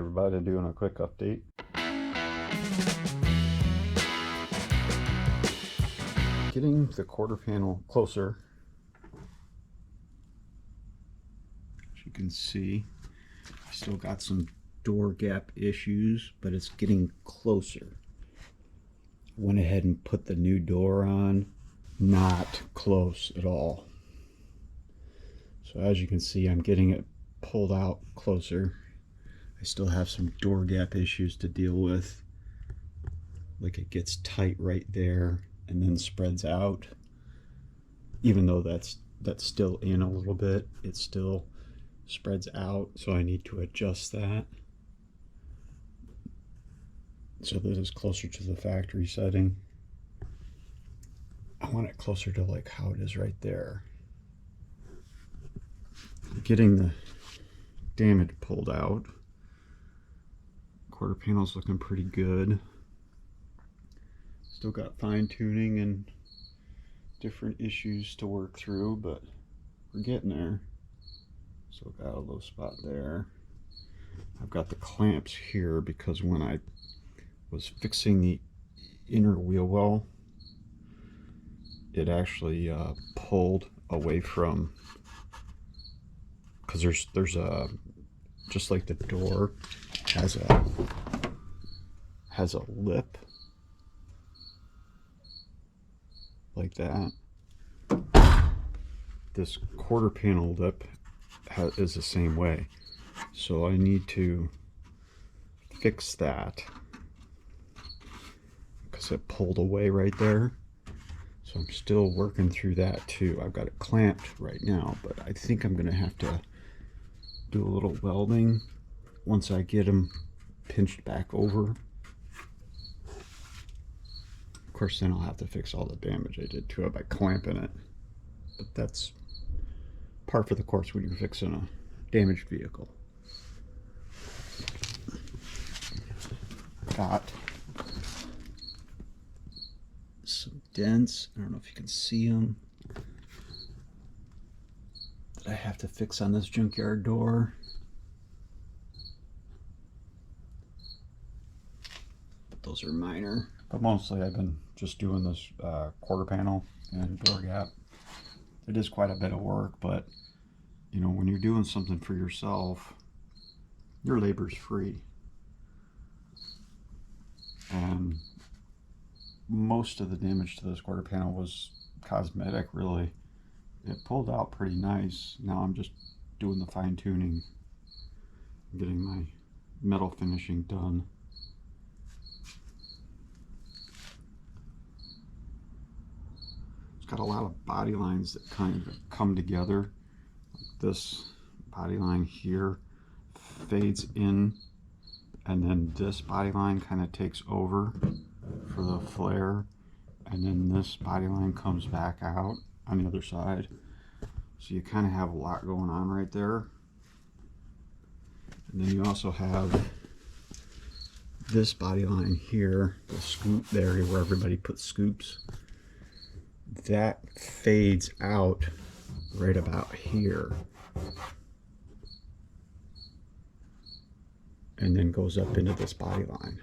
everybody, doing a quick update. Getting the quarter panel closer. As you can see, I still got some door gap issues, but it's getting closer. Went ahead and put the new door on, not close at all. So as you can see, I'm getting it pulled out closer. I still have some door gap issues to deal with. Like it gets tight right there and then spreads out. Even though that's still in a little bit, it still spreads out. So I need to adjust that. So this is closer to the factory setting. I want it closer to like how it is right there. Getting the damage pulled out. Quarter panel's looking pretty good. Still got fine tuning and different issues to work through, but we're getting there. So got a low spot there. I've got the clamps here because when I was fixing the inner wheel well, it actually pulled away from, because there's a, just like the door has a lip like that. This quarter panel lip is the same way, so I need to fix that because it pulled away right there. So I'm still working through that too. I've got it clamped right now, but I think I'm gonna have to do a little welding once I get them pinched back over. Of course, then I'll have to fix all the damage I did to it by clamping it. But that's par for the course when you're fixing a damaged vehicle. Got some dents. I don't know if you can see them, that I have to fix on this junkyard door. But those are minor. But mostly I've been just doing this quarter panel and door gap. It is quite a bit of work, but you know, when you're doing something for yourself, your labor's free. And most of the damage to this quarter panel was cosmetic, really. It pulled out pretty nice. Now I'm just doing the fine tuning, getting my metal finishing done. It's got a lot of body lines that kind of come together. This body line here fades in, and then this body line kind of takes over for the flare, and then this body line comes back out on the other side. So you kind of have a lot going on right there. And then you also have this body line here, the scoop area where everybody puts scoops. That fades out right about here and then goes up into this body line.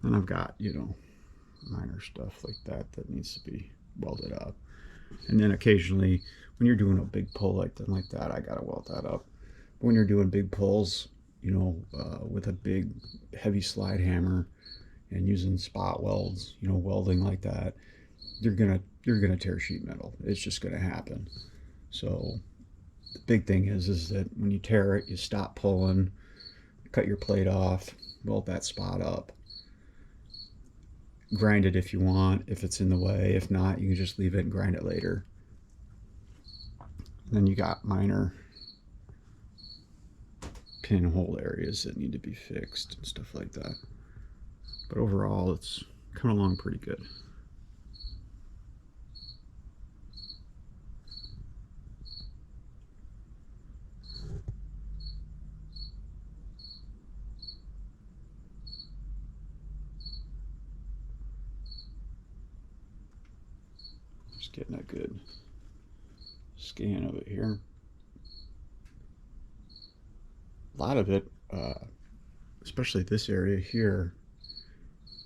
And I've got, you know, minor stuff like that that needs to be welded up. And then occasionally when you're doing a big pull like that, I gotta weld that up. But when you're doing big pulls, you know, with a big heavy slide hammer and using spot welds, you know, welding like that, you're gonna tear sheet metal. It's just gonna happen. So the big thing is that when you tear it, you stop pulling, cut your plate off, weld that spot up. Grind it if you want, if it's in the way. If not, you can just leave it and grind it later. And then you got minor pinhole areas that need to be fixed and stuff like that. But overall, it's coming along pretty good. Just getting a good scan of it here. lot of it, especially this area here,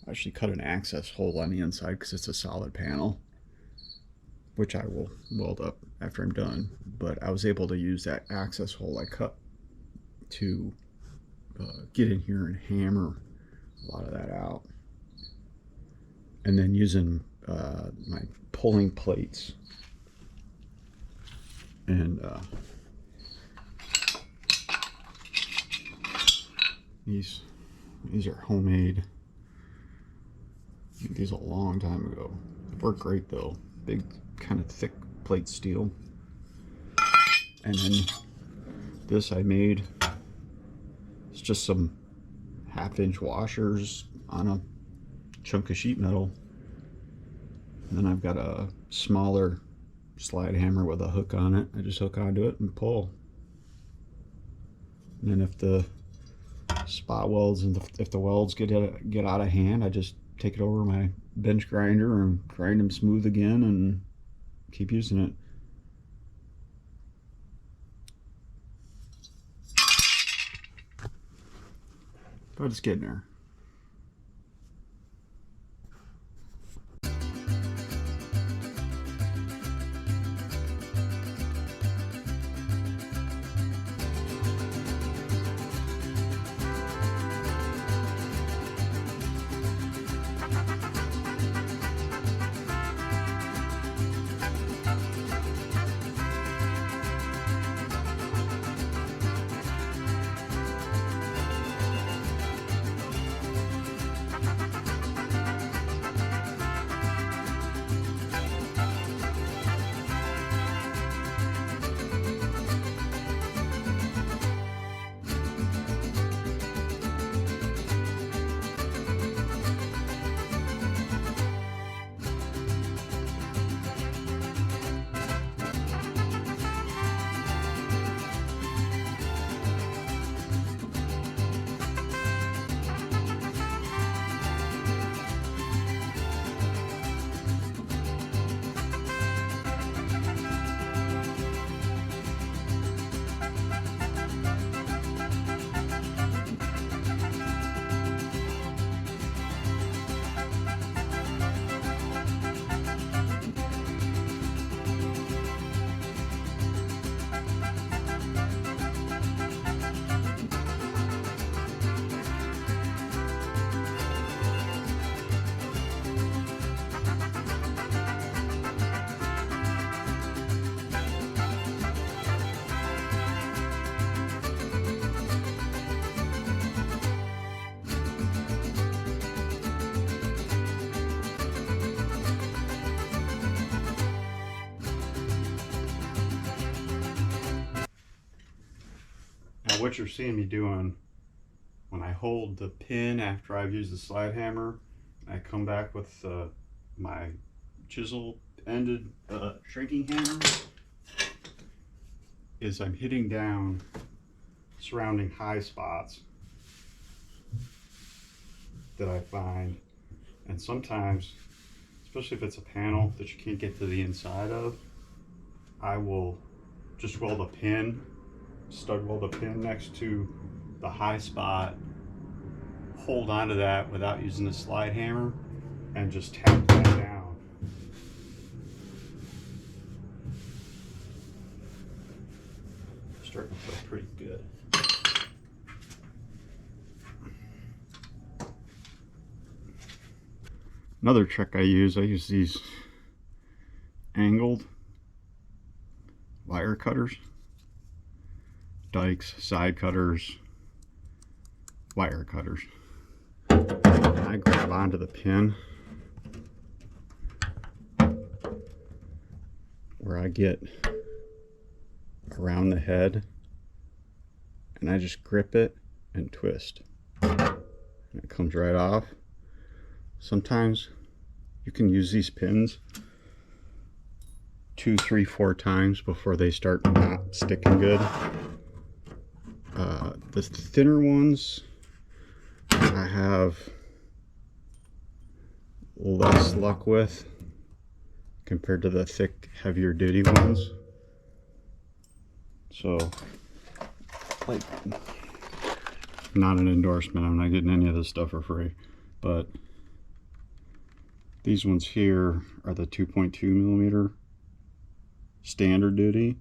I actually cut an access hole on the inside because it's a solid panel, which I will weld up after I'm done. But I was able to use that access hole I cut to get in here and hammer a lot of that out. And then using my pulling plates and these are homemade. These a long time ago. They work great though. Big kind of thick plate steel. And then this I made. It's just some 1/2-inch washers on a chunk of sheet metal. And then I've got a smaller slide hammer with a hook on it. I just hook onto it and pull. And then if the spot welds and if the welds get out of hand, I just take it over my bench grinder and grind them smooth again and keep using it. But it's getting there. Now what you're seeing me doing when I hold the pin after I've used the slide hammer, I come back with my chisel ended shrinking hammer, is I'm hitting down surrounding high spots that I find, and sometimes, especially if it's a panel that you can't get to the inside of, I will just weld a pin, stud weld a pin next to the high spot, hold onto that without using the slide hammer, and just tap that down. Starting to feel pretty good. Another trick I use these angled wire cutters, dikes, side cutters, wire cutters. I grab onto the pin where I get around the head, and I just grip it and twist, and it comes right off. Sometimes you can use these pins 2, 3, 4 times before they start not sticking good. The thinner ones I have less luck with compared to the thick, heavier duty ones. So, like not an endorsement. I'm not getting any of this stuff for free. But these ones here are the 2.2 millimeter standard duty.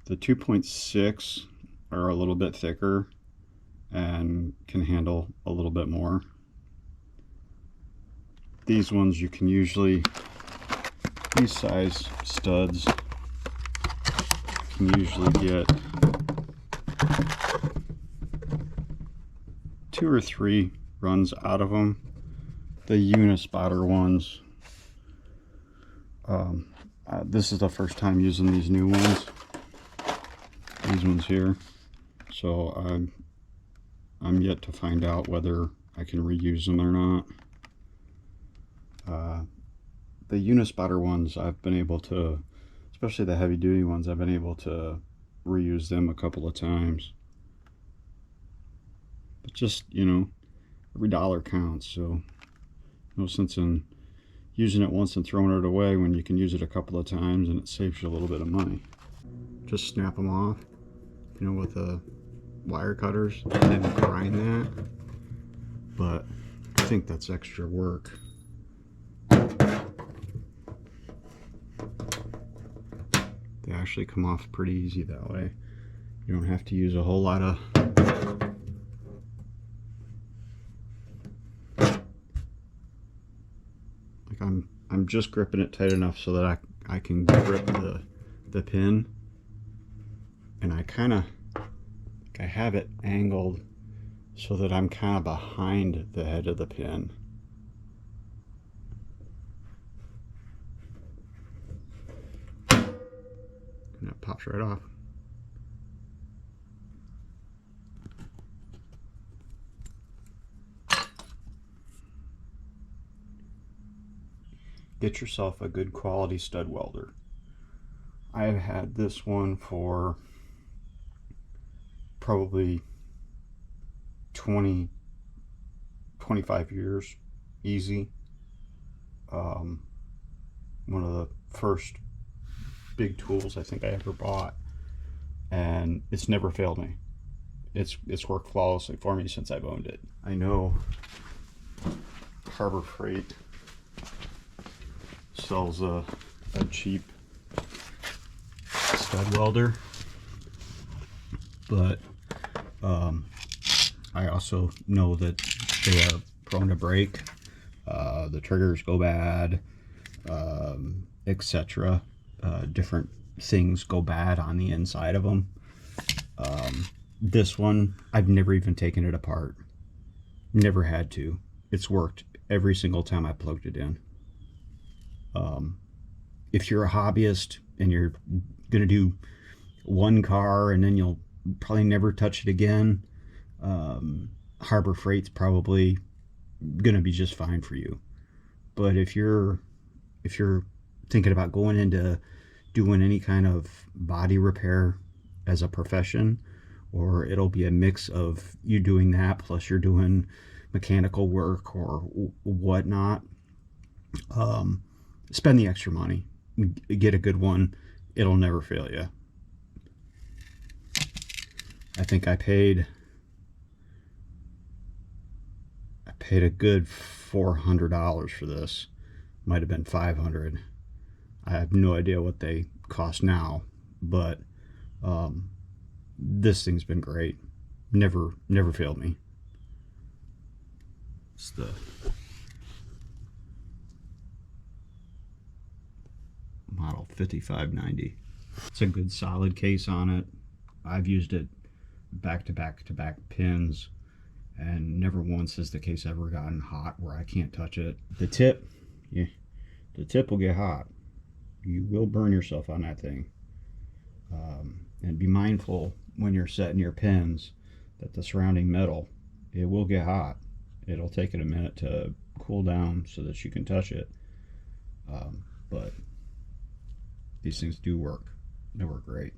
The 2.6 are a little bit thicker and can handle a little bit more. These ones you can usually, these size studs, can usually get 2 or 3 runs out of them. The Unispotter ones, this is the first time using these new ones, these ones here, so I'm yet to find out whether I can reuse them or not. The Unispotter ones, I've been able to, especially the heavy duty ones, I've been able to reuse them a couple of times. But just, you know, every dollar counts, so no sense in using it once and throwing it away when you can use it a couple of times and it saves you a little bit of money. Just snap them off, you know, with the wire cutters and then grind that. But I think that's extra work. They actually come off pretty easy that way. You don't have to use a whole lot of I'm just gripping it tight enough so that I can grip the pin, and I have it angled so that I'm kind of behind the head of the pin. And it pops right off. Get yourself a good quality stud welder. I have had this one for probably 20, 25 years, easy. One of the first big tools I think I ever bought, and it's never failed me. It's worked flawlessly for me since I've owned it. I know Harbor Freight sells a cheap stud welder, but I also know that they are prone to break. The triggers go bad, etc. Different things go bad on the inside of them. This one, I've never even taken it apart. Never had to. It's worked every single time I plugged it in. If you're a hobbyist and you're gonna do one car and then you'll probably never touch it again, Harbor Freight's probably gonna be just fine for you. But if you're thinking about going into doing any kind of body repair as a profession, or it'll be a mix of you doing that plus you're doing mechanical work or whatnot, spend the extra money, get a good one. It'll never fail you. I think I paid a good $400 for this. Might have been $500. I have no idea what they cost now, but this thing's been great. Never failed me. It's the model 5590. It's a good solid case on it. I've used it back to back pins, and never once has the case ever gotten hot where I can't touch it. The tip, yeah, the tip will get hot. You will burn yourself on that thing. And be mindful when you're setting your pins that the surrounding metal, it will get hot. It'll take it a minute to cool down so that you can touch it. But these things do work. They work great.